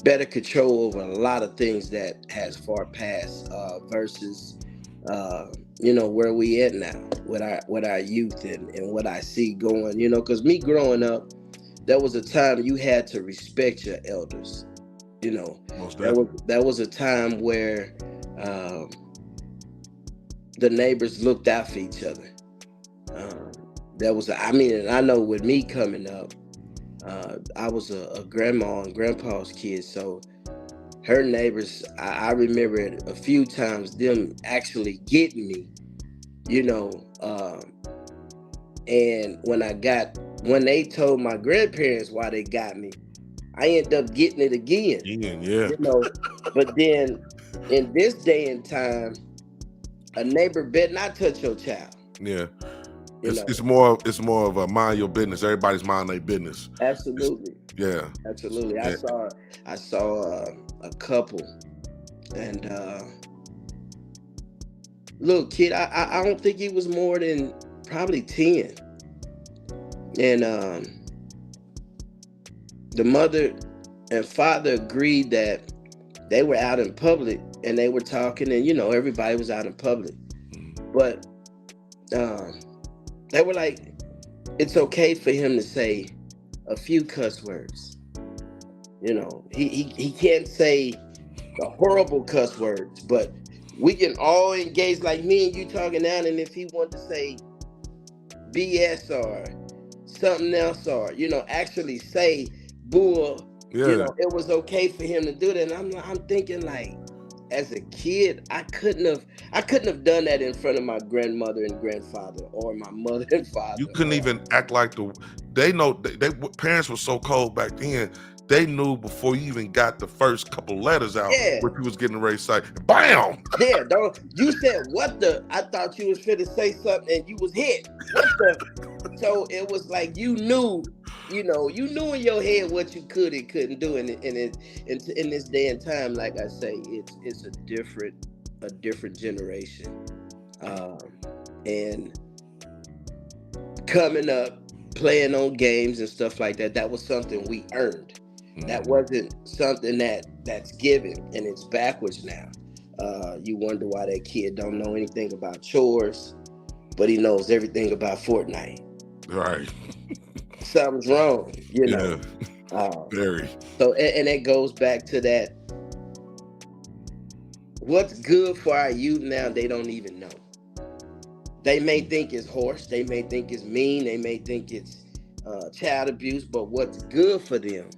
better control over a lot of things that has far past, versus you know, where we at now with our youth and what I see going, you know, because me growing up, there was a time you had to respect your elders. You know, Most that definitely. was a time where um, the neighbors looked out for each other. Um, that was, I mean, and I know with me coming up, I was a grandma and grandpa's kid, so her neighbors, I remember it a few times them actually getting me, you know. And when they told my grandparents why they got me, I ended up getting it again, Ian, yeah. you know. But then in this day and time, a neighbor better not touch your child, Yeah. you know. It's more of a mind your business. Everybody's mind their business. It's, Absolutely, yeah. absolutely. Yeah. I saw a couple, and little kid. I don't think he was more than probably 10, and the mother and father agreed that they were out in public and they were talking, and you know everybody was out in public, but um, they were like, it's okay for him to say a few cuss words. You know, he can't say the horrible cuss words, but we can all engage like me and you talking now. And if he wanted to say BS or something else, or you know, actually say bull, you Yeah. know, it was okay for him to do that. And I'm thinking like, as a kid, I couldn't have done that in front of my grandmother and grandfather or my mother and You father. couldn't Or even act like they know they parents were so cold back then. They knew before you even got the first couple letters out yeah, what you was getting ready to say. Bam! yeah, don't you said what the, I thought you was fit to say something and you was hit. What the, so it was like you knew, you know, you knew in your head what you could and couldn't do, and in this day and time, like I say, it's a different generation. Um and coming up, playing on games and stuff like that, that was something we earned. That Mhm. wasn't something that's given, and it's backwards now. You wonder why that kid don't know anything about chores, but he knows everything about Fortnite. Right. Something's wrong, you Yeah. know. Uh, Very. so and it goes back to that. What's good for our youth now? They don't even know. They may think it's harsh. They may think it's mean. They may think it's child abuse. But what's good for them,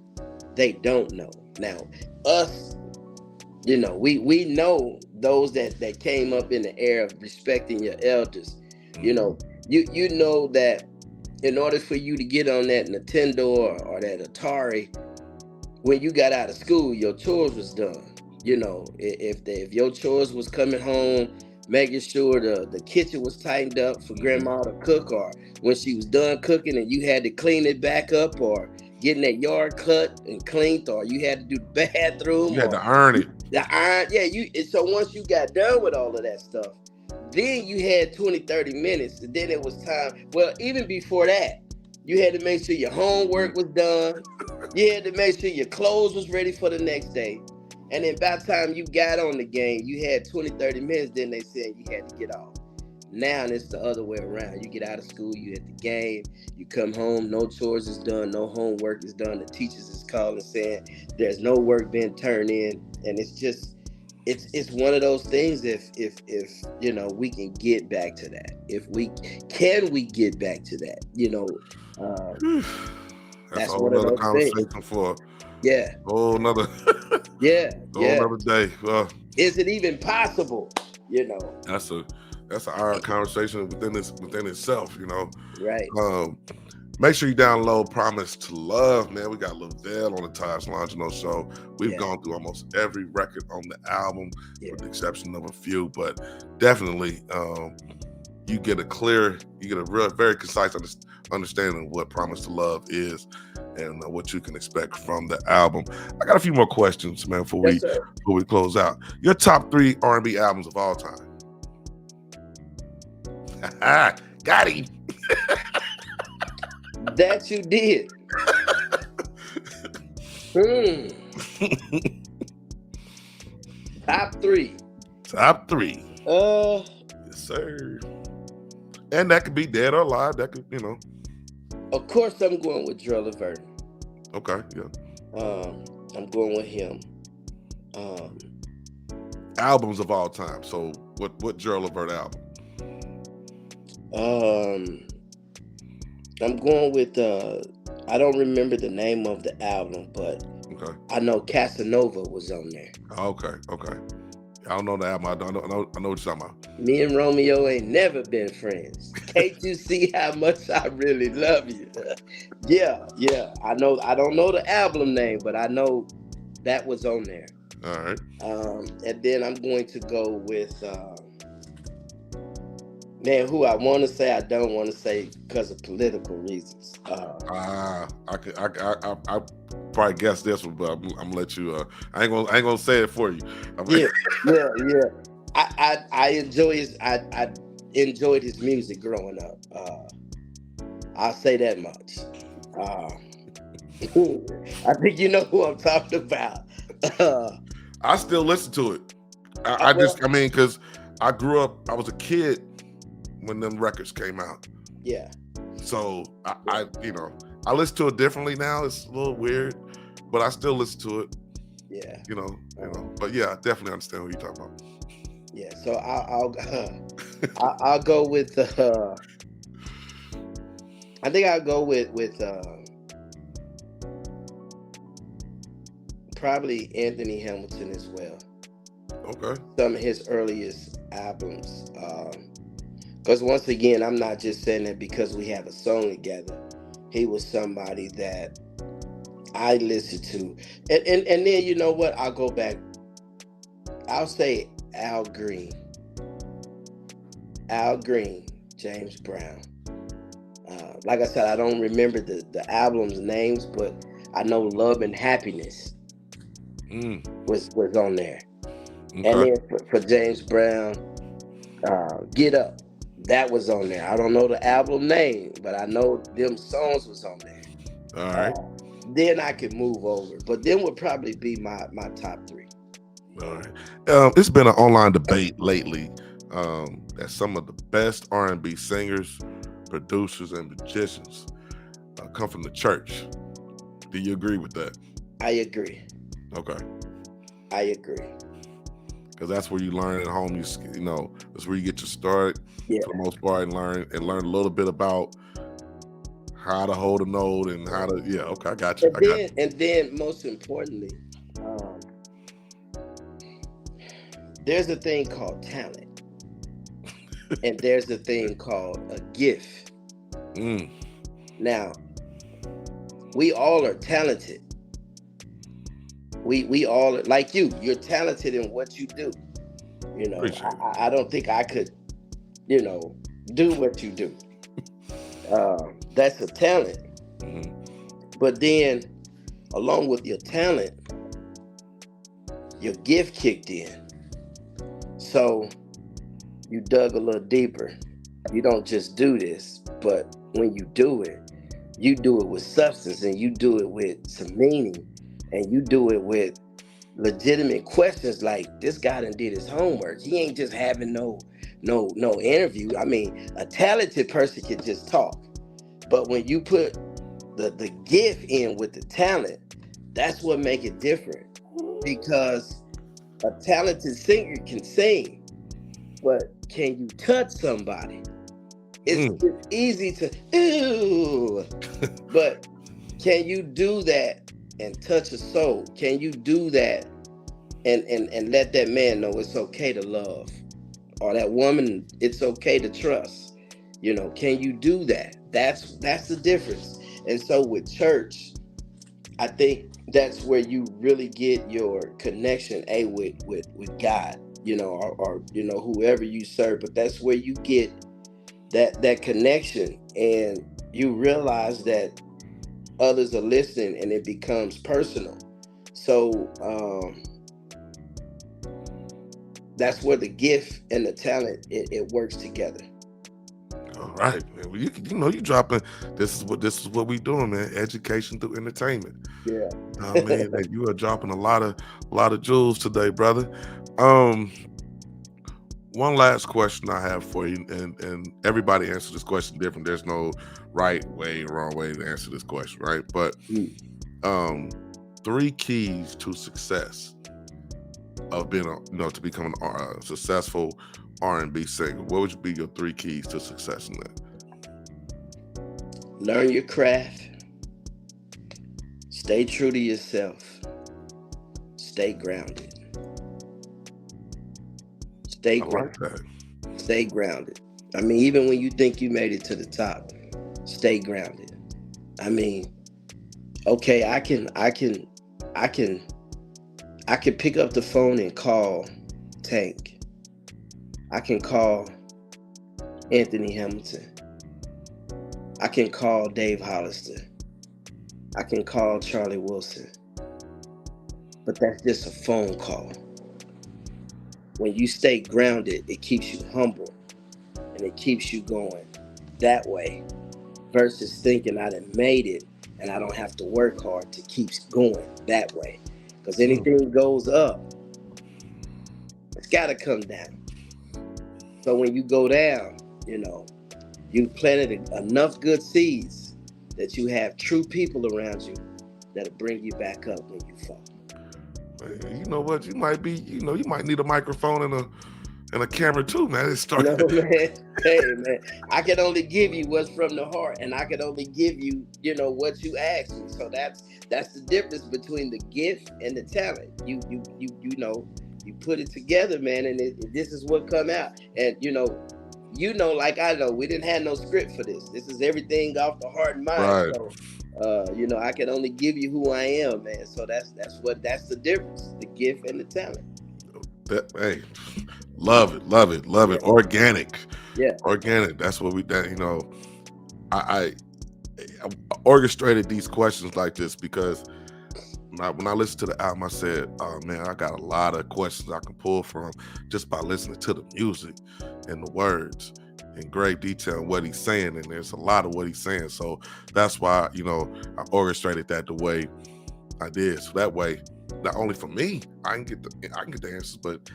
they don't know. Now, us, you know, we know those that came up in the era of respecting your elders. You Mhm. know, you know that in order for you to get on that Nintendo or that Atari, when you got out of school, your chores was done. You know, if your chores was coming home, making sure the kitchen was tightened up for Mhm. grandma to cook, or when she was done cooking and you had to clean it back up, or getting that yard cut and cleaned, or you had to do the bathroom, You had or to earn it. the iron. Yeah, you. And so once you got done with all of that stuff, then you had 20, 30 minutes, and then it was time. Well, even before that, you had to make sure your homework was done. Yeah, to make sure your clothes was ready for the next day. And then by the time you got on the game, you had 20, 30 minutes, then they said you had to get off. Now it's the other way around. You get out of school, you at the game, you come home, no chores is done, no homework is done. The teachers is calling saying there's no work being turned in. And it's just it's one of those things if we can get back to that. If we get back to that, That's a that's whole one of nother those things. conversation for Yeah. a whole nother Yeah, whole yeah. nother day. Well, Is it even possible? that's an hour conversation within itself. Right. Make sure you download Promise to Love, man. We got Levelle on the Taj Longino show. We've Yeah. gone through almost every record on the album, Yeah. with the exception of a few, but definitely you get a real, very concise understanding of what Promise to Love is and what you can expect from the album. I got a few more questions, man, before Yes, sir. we close out. Your top 3 R&B albums of all time. Got him. That you did. Top 3. Top 3. Uh, Yes, sir. And that could be dead or alive. That could, of course I'm going with Dre Levelle. Okay, yeah. I'm going with him. Albums of all time. So what Dre Levelle album? I'm going with I don't remember the name of the album, but Okay. I know Casanova was on there. Okay. I don't know the album. I know what you're talking about. Me and Romeo ain't never been friends. Can't you see how much I really love you? Yeah. I know. I don't know the album name, but I know that was on there. All right. And then I'm going to go with who I want to say I don't want to say because of political reasons. I probably guess this one, but I'm gonna let you. I ain't gonna say it for you. Yeah. I enjoyed his music growing up. I'll say that much. I think you know who I'm talking about. I still listen to it. Because I grew up. I was a kid when them records came out. Yeah. So I listen to it differently now. It's a little weird, but I still listen to it. Yeah. But yeah, I definitely understand what you're talking about. Yeah. So I'll go with I think I'll go with probably Anthony Hamilton as well. Okay. Some of his earliest albums. Because once again, I'm not just saying that because we have a song together. He was somebody that I listened to. And then you know what? I'll go back. I'll say Al Green. Al Green, James Brown. Like I said, I don't remember the album's names, but I know Love and Happiness was on there. Okay. And then for James Brown, Get Up. That was on there. I don't know the album name, but I know them songs was on there. All right. Then I could move over, but then would probably be my top 3. All right. It's been an online debate lately that some of the best R&B singers, producers, and magicians come from the church. Do you agree with that? I agree. Okay. I agree. Because that's where you learn at home. That's where you get your start for the most part, and learn a little bit about how to hold a note and how to. Yeah, okay, I got you. And then most importantly, there's a thing called talent, and there's a thing called a gift. Now, we all are talented. We all are, like you. You're talented in what you do. I don't think I could, do what you do. That's a talent. But then, along with your talent, your gift kicked in. So you dug a little deeper. You don't just do this, but when you do it, You do it with substance, and you do it with some meaning, and you do it with legitimate questions. Like, this guy done did his homework. He ain't just having no interview. I mean, a talented person can just talk, but when you put the gift in with the talent, that's what make it different. Because a talented singer can sing, but can you touch somebody? It's easy to ooh, but can you do that and touch a soul? Can you do that and let that man know it's okay to love, or that woman it's okay to trust? Can you do that? That's the difference. And so with church, I think that's where you really get your connection, with God, or whoever you serve. But that's where you get that connection, and you realize that others are listening, and it becomes personal. So that's where the gift and the talent, it works together. All right, man. Well, you dropping. This is what we doing, man. Education through entertainment. Yeah. I mean, that you are dropping a lot of jewels today, brother. One last question I have for you, and everybody answers this question different. There's no right way, wrong way to answer this question, right? But 3 keys to success of being to become a successful R&B singer. What would be your 3 keys to success in that? Learn your craft. Stay true to yourself. Stay grounded. Stay grounded. Like that. Stay grounded. I mean, even when you think you made it to the top, stay grounded. I mean, okay, I can pick up the phone and call Tank. I can call Anthony Hamilton. I can call Dave Hollister. I can call Charlie Wilson. But that's just a phone call. When you stay grounded, it keeps you humble, and it keeps you going that way, versus thinking I done made it and I don't have to work hard to keep going that way. Because anything goes up, it's got to come down. So when you go down, you've planted enough good seeds that you have true people around you that'll bring you back up when you fall. You know what? You might need a microphone and a camera too, man. It's starting. No, man. Hey, man. I can only give you what's from the heart, and I can only give you, what you ask me. So that's the difference between the gift and the talent. You put it together, man, and this is what come out. And like I know, we didn't have no script for this. This is everything off the heart and mind. Right. So I can only give you who I am, man. So that's the difference, the gift and the talent. Hey, love it. Organic. Yeah. Organic. That's what I orchestrated these questions like this because when I listened to the album, I said, oh man, I got a lot of questions I can pull from just by listening to the music and the words in great detail what he's saying, and there's a lot of what he's saying. So that's why I orchestrated that the way I did. So that way, not only for me, I can get the answers, but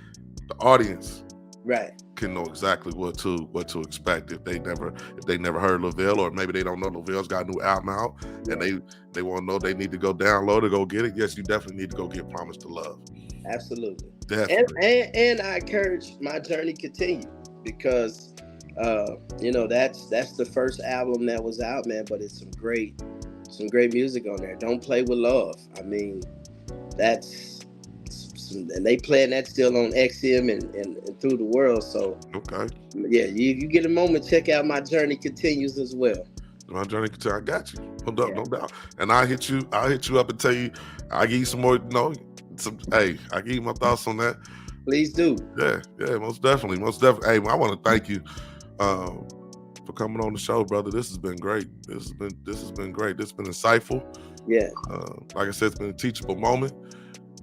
the audience can know exactly what to expect if they never heard Levelle, or maybe they don't know Lavelle's got a new album out, and they want to know they need to go download or go get it. Yes, you definitely need to go get Promise to Love. Absolutely. Definitely. And I encourage My Journey Continue, because that's the first album that was out, man, but it's some great music on there. Don't Play with Love. I mean, and they playing that still on XM and through the world. So okay, yeah, you get a moment, check out My Journey Continues as well. My Journey Continues, I got you, no doubt. And I'll hit you up and tell you, I'll give you some more, I give you my thoughts on that. Please do. Yeah, most definitely. Hey, I want to thank you for coming on the show, brother. This has been great. This has been great. This has been insightful. Yeah. Like I said, it's been a teachable moment,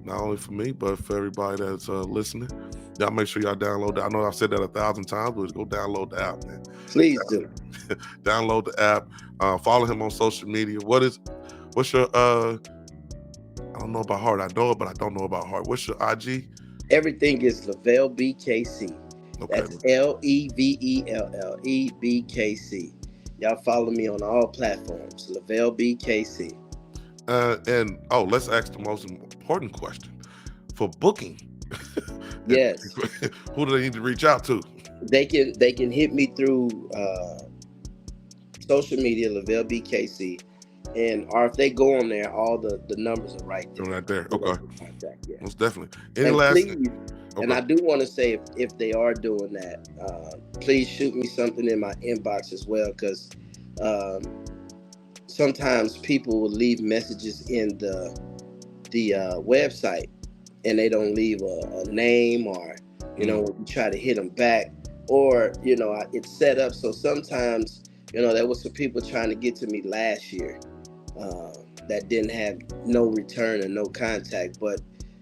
not only for me, but for everybody that's listening. Y'all make sure y'all download that. I know I've said that 1,000 times, but go download the app, man. Please do. Download the app. Follow him on social media. What's your I don't know about heart. I know it, but I don't know about heart. What's your IG? Everything is Levelle BKC. Okay. That's Levelle BKC. Y'all follow me on all platforms. Levelle BKC. And let's ask the most important question for booking. Yes. Who do they need to reach out to? They can hit me through social media, Levelle BKC, or if they go on there, all the numbers are right there. Right there. Okay. Contact, yeah. Most definitely. And I do want to say, if they are doing that, please shoot me something in my inbox as well, because sometimes people will leave messages in the website, and they don't leave a name, or when you try to hit them back, or it's set up so sometimes there was some people trying to get to me last year that didn't have no return and no contact, but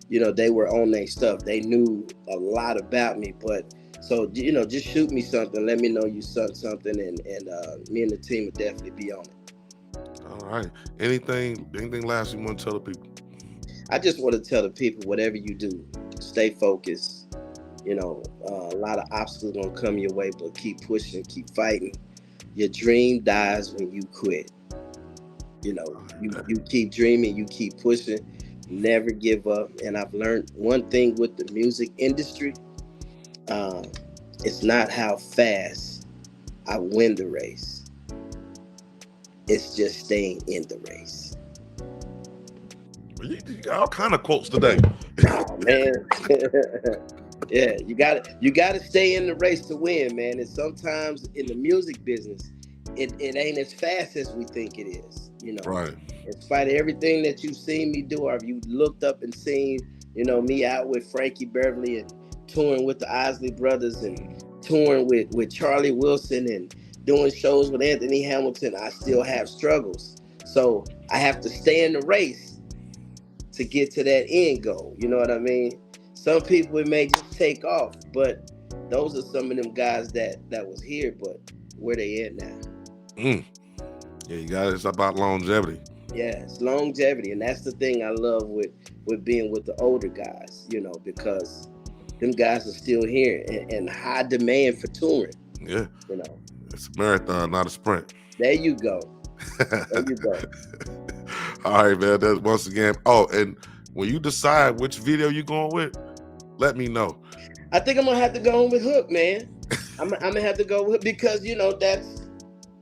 they were on their stuff. They knew a lot about me, but so just shoot me something. Let me know you sent something, and me and the team will definitely be on it. All right. Anything last you want to tell the people? I just want to tell the people, whatever you do, stay focused. A lot of obstacles gonna come your way, but keep pushing, keep fighting. Your dream dies when you quit. You keep dreaming, you keep pushing, never give up. And I've learned one thing with the music industry. It's not how fast I win the race. It's just staying in the race. You got all kind of quotes today. Oh, man. Yeah, you gotta stay in the race to win, man. And sometimes in the music business, it ain't as fast as we think it is. Right. In spite of everything that you've seen me do, or if you looked up and seen, me out with Frankie Beverly and touring with the Isley Brothers and touring with Charlie Wilson and doing shows with Anthony Hamilton, I still have struggles. So I have to stay in the race to get to that end goal. You know what I mean? Some people, it may just take off, but those are some of them guys that was here, but where they at now? Yeah, it's about longevity. Yeah, it's longevity, and that's the thing I love with being with the older guys, because them guys are still here and high demand for touring. Yeah, it's a marathon, not a sprint. There you go. There you go. All right, man. That's once again. Oh, and when you decide which video you're going with, let me know. I think I'm gonna have to go with Hook, man. I'm gonna have to go with, because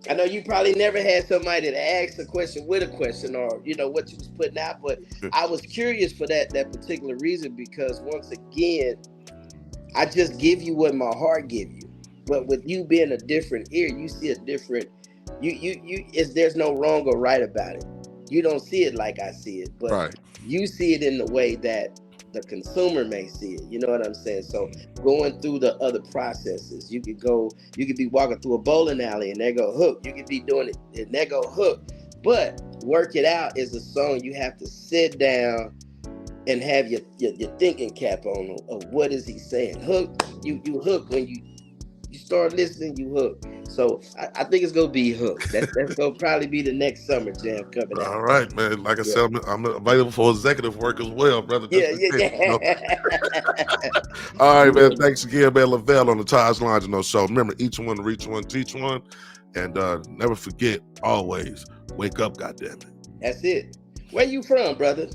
I know you probably never had somebody that asked a question with a question, or what you was putting out, but I was curious for that particular reason, because once again, I just give you what my heart give you. But with you being a different ear, you see a different. There's no wrong or right about it. You don't see it like I see it, but right. You see it in the way that the consumer may see it. You know what I'm saying? So going through the other processes, you could be walking through a bowling alley and there go Hook. You could be doing it and there go Hook. But Work It Out is a song you have to sit down and have your thinking cap on of what is he saying. Hook, you hook when you start listening, you hook. So I think it's gonna be Hook. That's gonna probably be the next summer jam coming out. All right, man. Like I said, I'm available for executive work as well, brother. Yeah. All right, man. Thanks again, man. Levelle on the Taj Longino Show. Remember, each one, reach one, teach one, and never forget, always wake up. Goddamn it. That's it. Where you from, brother?